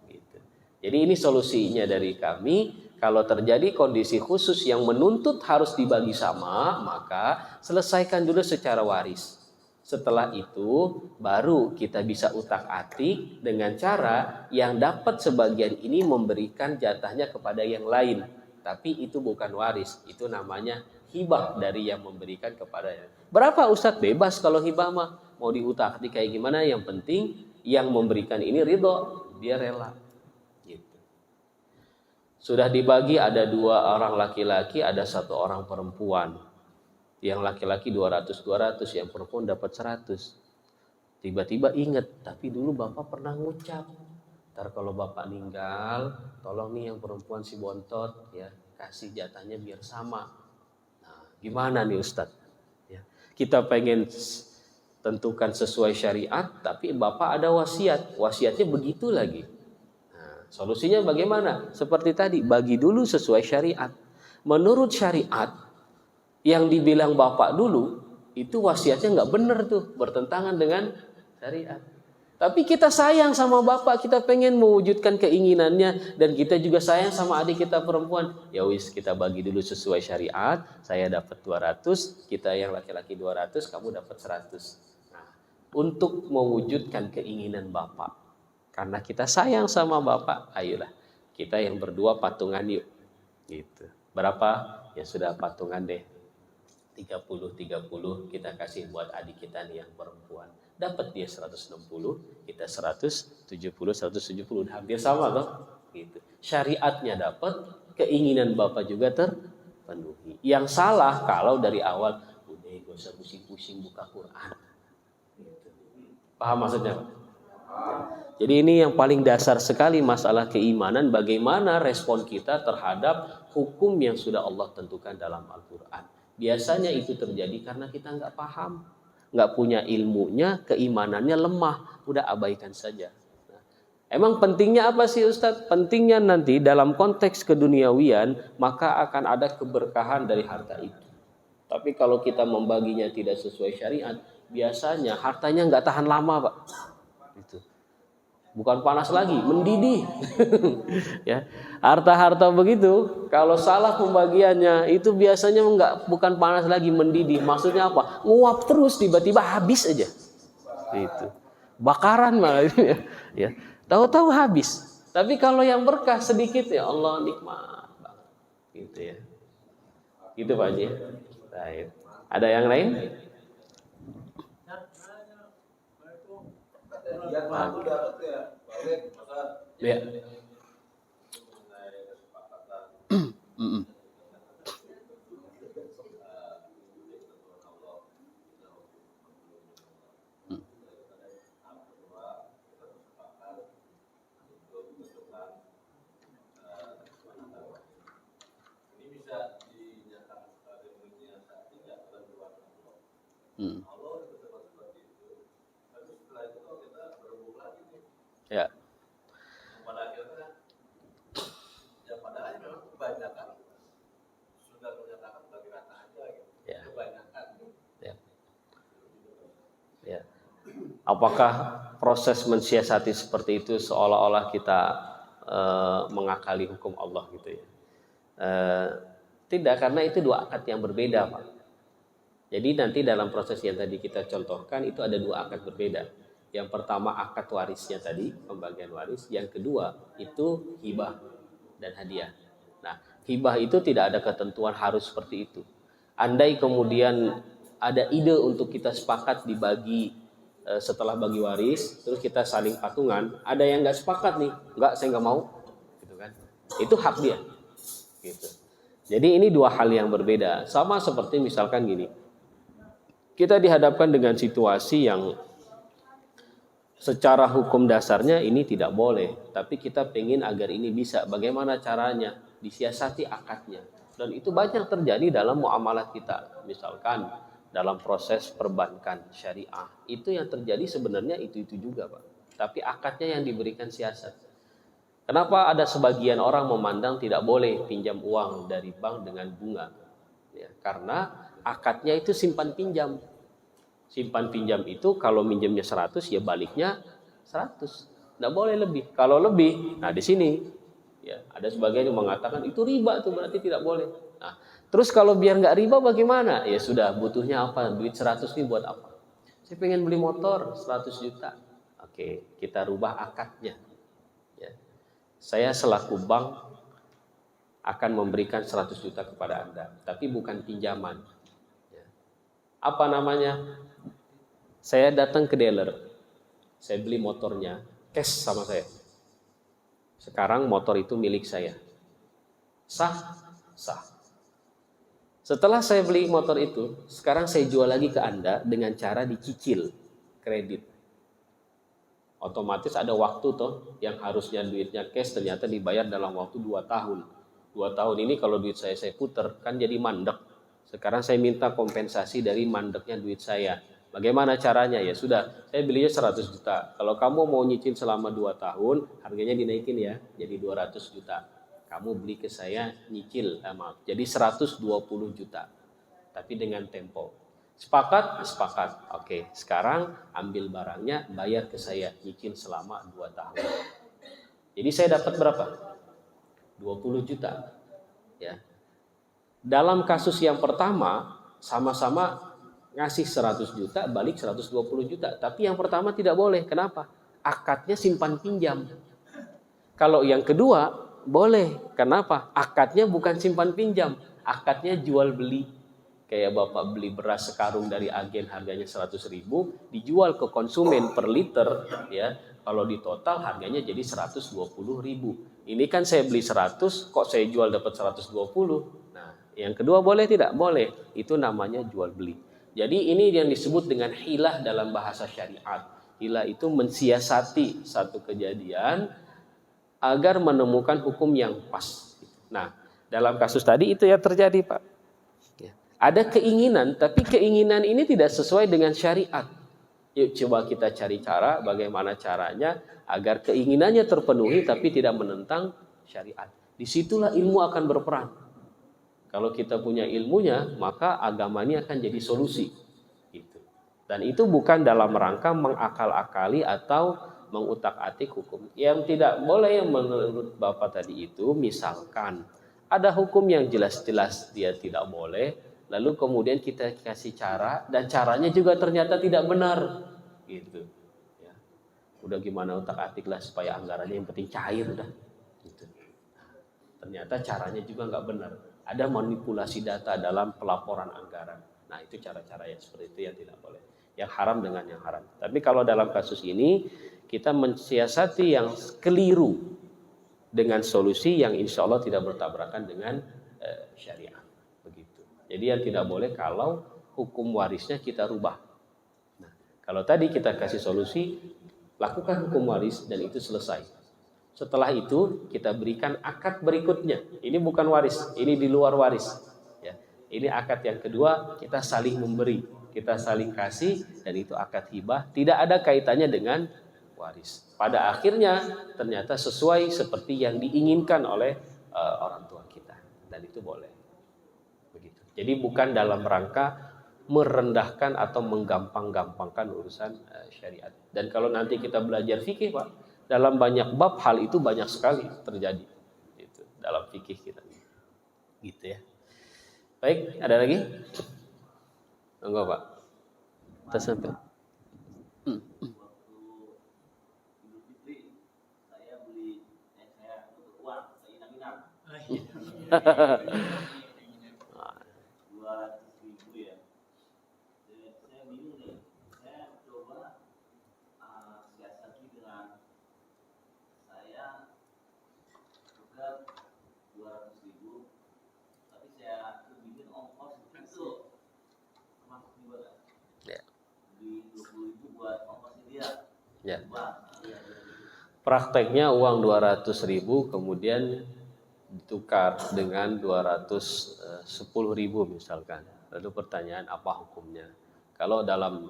Gitu. Jadi ini solusinya dari kami. Kalau terjadi kondisi khusus yang menuntut harus dibagi sama, maka selesaikan dulu secara waris. Setelah itu baru kita bisa utak-atik dengan cara yang dapat sebagian ini memberikan jatahnya kepada yang lain. Tapi itu bukan waris, itu namanya hibah dari yang memberikan kepada yang lain. Berapa Ustadz? Bebas kalau hibah mah. Mau diutak-atik kayak gimana, yang penting yang memberikan ini ridho, dia rela. Gitu. Sudah dibagi, ada 2 orang laki-laki, ada 1 orang perempuan. Yang laki-laki 200, yang perempuan dapat 100. Tiba-tiba ingat, tapi dulu bapak pernah ngucap, ntar kalau bapak meninggal, tolong nih yang perempuan si bontot ya kasih jatahnya biar sama. Nah, gimana nih Ustadz? Ya, kita pengen tentukan sesuai syariat, tapi bapak ada wasiatnya begitu lagi. Nah, solusinya bagaimana? Seperti tadi, bagi dulu sesuai syariat. Menurut syariat, yang dibilang bapak dulu itu wasiatnya nggak benar tuh, bertentangan dengan syariat. Tapi kita sayang sama bapak, kita pengen mewujudkan keinginannya, dan kita juga sayang sama adik kita perempuan. Ya wis, kita bagi dulu sesuai syariat. Saya dapat 200, kita yang laki-laki 200, kamu dapat 100. Nah, untuk mewujudkan keinginan bapak, karena kita sayang sama bapak, ayolah kita yang berdua patungan yuk. Gitu. Berapa? Ya sudah patungan deh. 30 kita kasih buat adik kita nih yang perempuan. Dapat dia 160, kita 170, udah hampir sama toh. Gitu. Syariatnya dapat, keinginan bapak juga terpenuhi. Yang salah kalau dari awal udah gak usah pusing-pusing buka Quran. Gitu. Paham maksudnya? Jadi ini yang paling dasar sekali masalah keimanan, bagaimana respon kita terhadap hukum yang sudah Allah tentukan dalam Al-Quran. Biasanya itu terjadi karena kita nggak paham, nggak punya ilmunya, keimanannya lemah, udah abaikan saja. Nah, emang pentingnya apa sih Ustadz? Pentingnya nanti dalam konteks keduniawian, maka akan ada keberkahan dari harta itu. Tapi kalau kita membaginya tidak sesuai syariat, biasanya hartanya nggak tahan lama, Pak. Itu. Bukan panas lagi, mendidih. Ya, harta-harta begitu, kalau salah pembagiannya itu biasanya bukan panas lagi, mendidih. Maksudnya apa? Nguap terus, tiba-tiba habis aja. Itu. Bakaran malah itu ya. Ya. Tahu-tahu habis. Tapi kalau yang berkah sedikit, ya Allah nikmat banget. Gitu ya. Gitu Pak Haji. Baik. Ada yang lain? Ya. Ya. Ya. Apakah proses mensiasati seperti itu seolah-olah kita mengakali hukum Allah gitu ya? Tidak, karena itu 2 akad yang berbeda, Pak. Jadi nanti dalam proses yang tadi kita contohkan itu ada 2 akad berbeda. Yang pertama akad warisnya tadi, pembagian waris. Yang kedua itu hibah dan hadiah. Nah, hibah itu tidak ada ketentuan harus seperti itu. Andai kemudian ada ide untuk kita sepakat dibagi setelah bagi waris, terus kita saling patungan, ada yang nggak sepakat nih, nggak, saya nggak mau, gitu kan? Itu hak dia, gitu. Jadi ini 2 hal yang berbeda. Sama seperti misalkan gini, kita dihadapkan dengan situasi yang secara hukum dasarnya ini tidak boleh, tapi kita pengen agar ini bisa. Bagaimana caranya? Disiasati akadnya. Dan itu banyak terjadi dalam muamalah kita. Misalkan dalam proses perbankan syariah, itu yang terjadi sebenarnya itu juga, Pak. Tapi akadnya yang diberikan siasat. Kenapa ada sebagian orang memandang tidak boleh pinjam uang dari bank dengan bunga? Ya, karena akadnya itu simpan pinjam. Simpan pinjam itu kalau minjemnya 100 ya baliknya 100. Tidak boleh lebih. Kalau lebih, nah di sini ya ada sebagian yang mengatakan itu riba tuh berarti tidak boleh. Nah, terus kalau biar nggak riba bagaimana? Ya sudah, butuhnya apa? Duit 100 ini buat apa? Saya pengen beli motor 100 juta. Oke, kita rubah akadnya. Ya. Saya selaku bank akan memberikan 100 juta kepada Anda, tapi bukan pinjaman. Ya. Apa namanya? Saya datang ke dealer, saya beli motornya, cash sama saya. Sekarang motor itu milik saya. Sah? Sah. Setelah saya beli motor itu, sekarang saya jual lagi ke Anda dengan cara dicicil kredit. Otomatis ada waktu toh yang harusnya duitnya cash ternyata dibayar dalam waktu 2 tahun. 2 tahun ini kalau duit saya puter kan jadi mandek. Sekarang saya minta kompensasi dari mandeknya duit saya. Bagaimana caranya? Ya sudah, saya belinya 100 juta. Kalau kamu mau nyicil selama 2 tahun, harganya dinaikin ya, jadi 200 juta. Kamu beli ke saya nyicil, maaf, jadi 120 juta. Tapi dengan tempo. Sepakat? Sepakat. Oke, sekarang ambil barangnya, bayar ke saya, nyicil selama 2 tahun. Jadi saya dapat berapa? 20 juta. Ya. Dalam kasus yang pertama, sama-sama ngasih 100 juta, balik 120 juta. Tapi yang pertama tidak boleh. Kenapa? Akadnya simpan pinjam. Kalau yang kedua, boleh. Kenapa? Akadnya bukan simpan pinjam. Akadnya jual beli. Kayak Bapak beli beras sekarung dari agen harganya 100.000, dijual ke konsumen per liter, ya. Kalau di total harganya jadi 120.000. Ini kan saya beli 100, kok saya jual dapat 120. Nah, yang kedua boleh tidak? Boleh. Itu namanya jual beli. Jadi ini yang disebut dengan hilah dalam bahasa syariat. Hilah itu mensiasati satu kejadian agar menemukan hukum yang pas. Nah, dalam kasus tadi itu yang terjadi, Pak. Ada keinginan, tapi keinginan ini tidak sesuai dengan syariat. Yuk coba kita cari cara bagaimana caranya agar keinginannya terpenuhi tapi tidak menentang syariat. Disitulah ilmu akan berperan. Kalau kita punya ilmunya, maka agama ini akan jadi solusi. Gitu. Dan itu bukan dalam rangka mengakal-akali atau mengutak-atik hukum. Yang tidak boleh yang menurut Bapak tadi itu, misalkan ada hukum yang jelas-jelas dia tidak boleh, lalu kemudian kita kasih cara, dan caranya juga ternyata tidak benar. Gitu. Ya. Udah gimana utak-atik lah supaya anggarannya yang penting cair udah. Gitu. Ternyata caranya juga nggak benar. Ada manipulasi data dalam pelaporan anggaran. Nah itu cara-cara yang seperti itu yang tidak boleh. Yang haram dengan yang haram. Tapi kalau dalam kasus ini kita mensiasati yang keliru dengan solusi yang insya Allah tidak bertabrakan dengan syariat. Begitu. Jadi yang tidak boleh kalau hukum warisnya kita rubah. Nah, kalau tadi kita kasih solusi, lakukan hukum waris dan itu selesai. Setelah itu kita berikan akad berikutnya. Ini bukan waris, ini di luar waris. Ya. Ini akad yang kedua, kita saling memberi, kita saling kasih, dan itu akad hibah. Tidak ada kaitannya dengan waris. Pada akhirnya ternyata sesuai seperti yang diinginkan oleh orang tua kita, dan itu boleh. Begitu. Jadi bukan dalam rangka merendahkan atau menggampang-gampangkan urusan syariat. Dan kalau nanti kita belajar fikih, Pak, dalam banyak bab hal itu banyak sekali terjadi gitu, dalam fikih kita. Gitu ya. Baik, ada lagi? Enggak, Pak. Kita sampai. Ya. Prakteknya uang 200.000 kemudian ditukar dengan 210.000 misalkan. Lalu pertanyaan apa hukumnya? Kalau dalam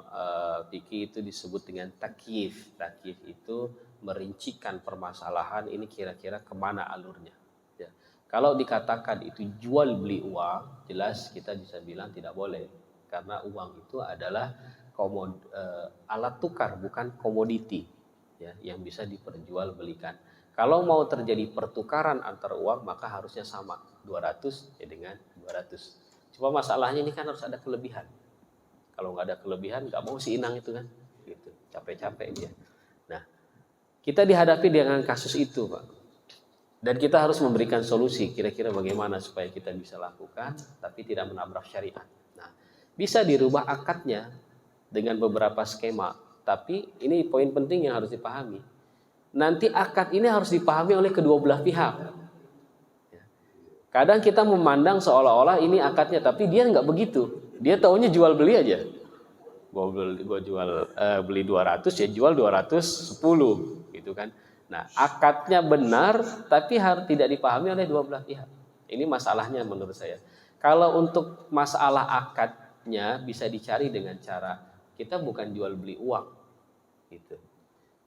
fikih itu disebut dengan takyif. Takyif itu merincikan permasalahan ini kira-kira kemana alurnya. Ya. Kalau dikatakan itu jual beli uang, jelas kita bisa bilang tidak boleh, karena uang itu adalah alat tukar, bukan komoditi, ya, yang bisa diperjualbelikan. Kalau mau terjadi pertukaran antar uang, maka harusnya sama, 200 ya dengan 200. Cuma masalahnya ini kan harus ada kelebihan. Kalau nggak ada kelebihan, nggak mau si inang itu kan, gitu, capek-capek dia. Nah, kita dihadapi dengan kasus itu, Pak, dan kita harus memberikan solusi. Kira-kira bagaimana supaya kita bisa lakukan, tapi tidak menabrak syariat. Nah, bisa dirubah akadnya dengan beberapa skema. Tapi ini poin penting yang harus dipahami. Nanti akad ini harus dipahami oleh kedua belah pihak. Kadang kita memandang seolah-olah ini akadnya, tapi dia nggak begitu. Dia taunya jual beli aja. Gua jual beli 200 ya jual 210 gitu kan. Nah, akadnya benar tapi harus tidak dipahami oleh dua belah pihak. Ini masalahnya menurut saya. Kalau untuk masalah akadnya bisa dicari dengan cara kita bukan jual beli uang gitu.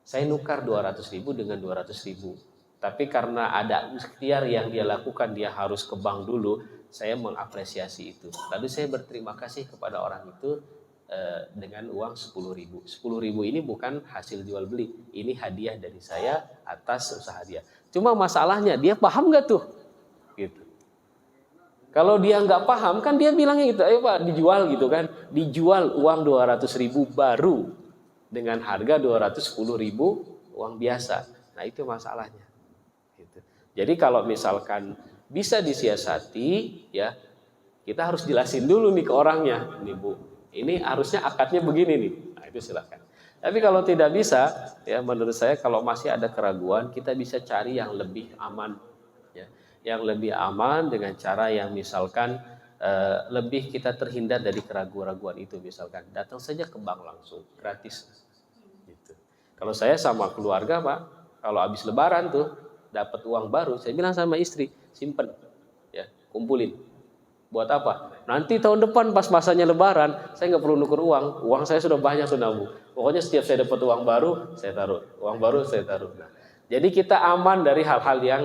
Saya nukar 200.000 dengan 200.000. Tapi karena ada ikhtiar yang dia lakukan, dia harus ke bank dulu, saya mengapresiasi itu. Lalu saya berterima kasih kepada orang itu dengan uang 10.000. 10.000 ini bukan hasil jual beli, ini hadiah dari saya atas usaha dia. Cuma masalahnya dia paham nggak tuh? Gitu. Kalau dia nggak paham kan dia bilangnya gitu, ayo Pak dijual gitu kan, dijual uang 200.000 baru dengan harga 210.000 uang biasa. Nah itu masalahnya. Jadi kalau misalkan bisa disiasati, ya kita harus jelasin dulu nih ke orangnya, nih Bu, ini harusnya akadnya begini nih. Nah itu silakan. Tapi kalau tidak bisa, ya menurut saya kalau masih ada keraguan, kita bisa cari yang lebih aman, ya, yang lebih aman dengan cara yang misalkan lebih kita terhindar dari keraguan-keraguan itu. Misalkan datang saja ke bank langsung, gratis. Gitu. Kalau saya sama keluarga Pak, kalau habis Lebaran tuh dapat uang baru, saya bilang sama istri, simpen, ya, kumpulin. Buat apa? Nanti tahun depan pas masanya Lebaran, saya nggak perlu nuker uang saya sudah banyak tuh nabung. Pokoknya setiap saya dapat uang baru, saya taruh, uang baru saya taruh. Nah, jadi kita aman dari hal-hal yang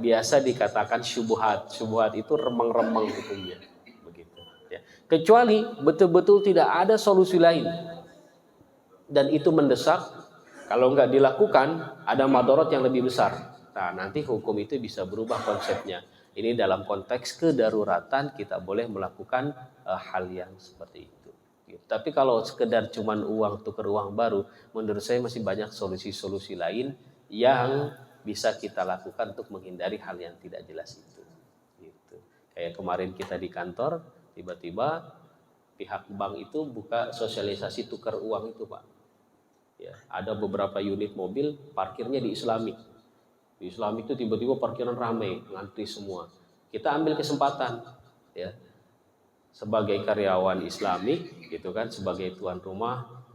biasa dikatakan syubhat. Syubhat itu remang-remang hukumnya, begitu. Ya. Kecuali betul-betul tidak ada solusi lain, dan itu mendesak. Kalau nggak dilakukan, ada madorot yang lebih besar. Nah, nanti hukum itu bisa berubah konsepnya. Ini dalam konteks kedaruratan kita boleh melakukan hal yang seperti itu. Tapi kalau sekedar cuman uang tukar uang baru, menurut saya masih banyak solusi-solusi lain yang bisa kita lakukan untuk menghindari hal yang tidak jelas itu. Gitu. Kayak kemarin kita di kantor, tiba-tiba pihak bank itu buka sosialisasi tukar uang itu, Pak. Ya, ada beberapa unit mobil parkirnya di Islamic. Di Islam itu tiba-tiba parkiran ramai, ngantri semua. Kita ambil kesempatan, ya, sebagai karyawan Islamik, gitu kan, sebagai tuan rumah,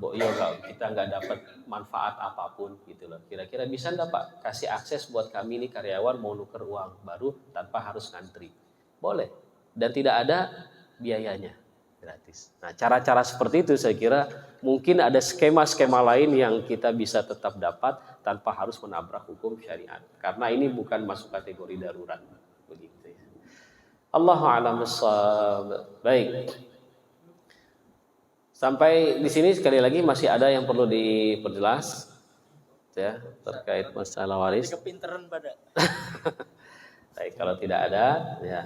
kita nggak dapat manfaat apapun, gitu loh. Kira-kira bisa nggak Pak kasih akses buat kami nih karyawan mau nuker uang baru tanpa harus ngantri? Boleh, dan tidak ada biayanya, gratis. Nah, cara-cara seperti itu saya kira mungkin ada skema-skema lain yang kita bisa tetap dapat tanpa harus menabrak hukum syariat. Karena ini bukan masuk kategori darurat, begitu ya. Allahu a'lam bishawab. Baik. Sampai di sini sekali lagi masih ada yang perlu diperjelas, ya, terkait masalah waris. Kepinteran pada. Baik, kalau tidak ada, ya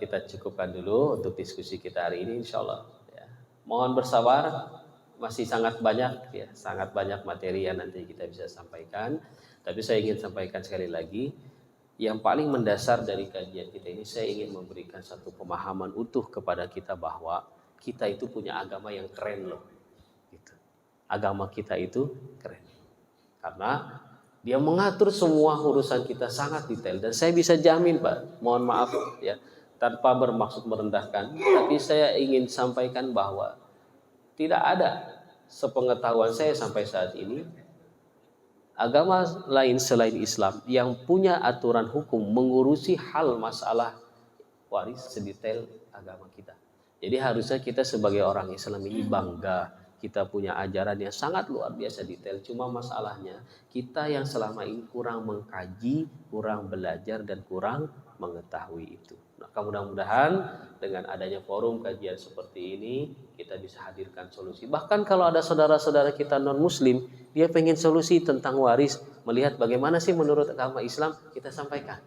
kita cukupkan dulu untuk diskusi kita hari ini, insyaallah. Ya. Mohon bersabar. Masih sangat banyak, ya, sangat banyak materi yang nanti kita bisa sampaikan. Tapi saya ingin sampaikan sekali lagi, yang paling mendasar dari kajian kita ini, saya ingin memberikan satu pemahaman utuh kepada kita bahwa kita itu punya agama yang keren loh. Gitu. Agama kita itu keren, karena dia mengatur semua urusan kita sangat detail. Dan saya bisa jamin Pak, mohon maaf ya, tanpa bermaksud merendahkan, tapi saya ingin sampaikan bahwa tidak ada sepengetahuan saya sampai saat ini agama lain selain Islam yang punya aturan hukum mengurusi hal masalah waris sedetail agama kita. Jadi harusnya kita sebagai orang Islam ini bangga. Kita punya ajaran yang sangat luar biasa detail. Cuma masalahnya kita yang selama ini kurang mengkaji, kurang belajar, dan kurang mengetahui itu. Nah, mudah-mudahan dengan adanya forum kajian seperti ini kita bisa hadirkan solusi. Bahkan kalau ada saudara-saudara kita non-muslim, dia pengen solusi tentang waris, melihat bagaimana sih menurut agama Islam, kita sampaikan.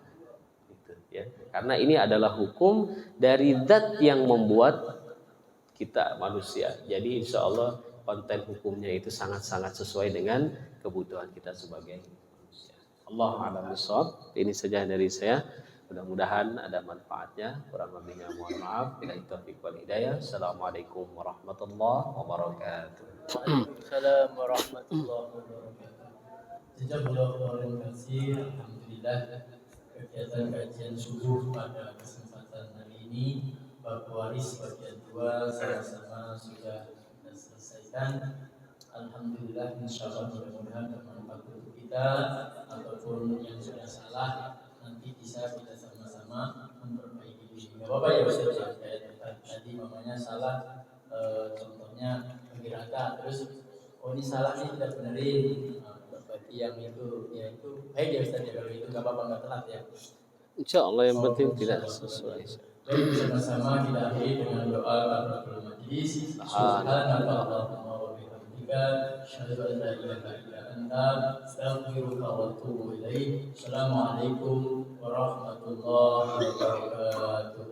Gitu, ya. Karena ini adalah hukum dari zat yang membuat kita manusia. Jadi insya Allah konten hukumnya itu sangat-sangat sesuai dengan kebutuhan kita sebagai manusia. Allah a'lam bishawab. Ini saja dari saya. Mudah-mudahan ada manfaatnya. Kurang lebihnya mohon maaf. Billahi taufiq wal hidayah. Assalamualaikum warahmatullahi wabarakatuh. Waalaikumsalam warahmatullahi wabarakatuh. Jazakallahu khairan. Alhamdulillah kegiatan kajian subuh pada kesempatan hari ini bab waris bagian 2 sama-sama sudah kita selesaikan. Alhamdulillah, insyaallah mudah-mudahan bermanfaat untuk kita, ataupun yang sudah salah nanti bisa kita sama-sama memperbaiki diri. Gak apa-apa ya Ustaz ya, kayak tadi mamanya salah, contohnya bagi raka, terus oh ini salah nih, kita benerin, bagi yang itu, ya itu baik ya Ustaz ya, kalau itu gak apa-apa, gak telat ya. Insya Allah yang penting tidak sesuai. Baik, bersama-sama kita akhiri dengan doa kafaratul majlis. Subhanallahumma wa bihamdika, asyhadu an la ilaha illa anta, astaghfiruka wa atubu ilaik. Assalamualaikum warahmatullahi wabarakatuh.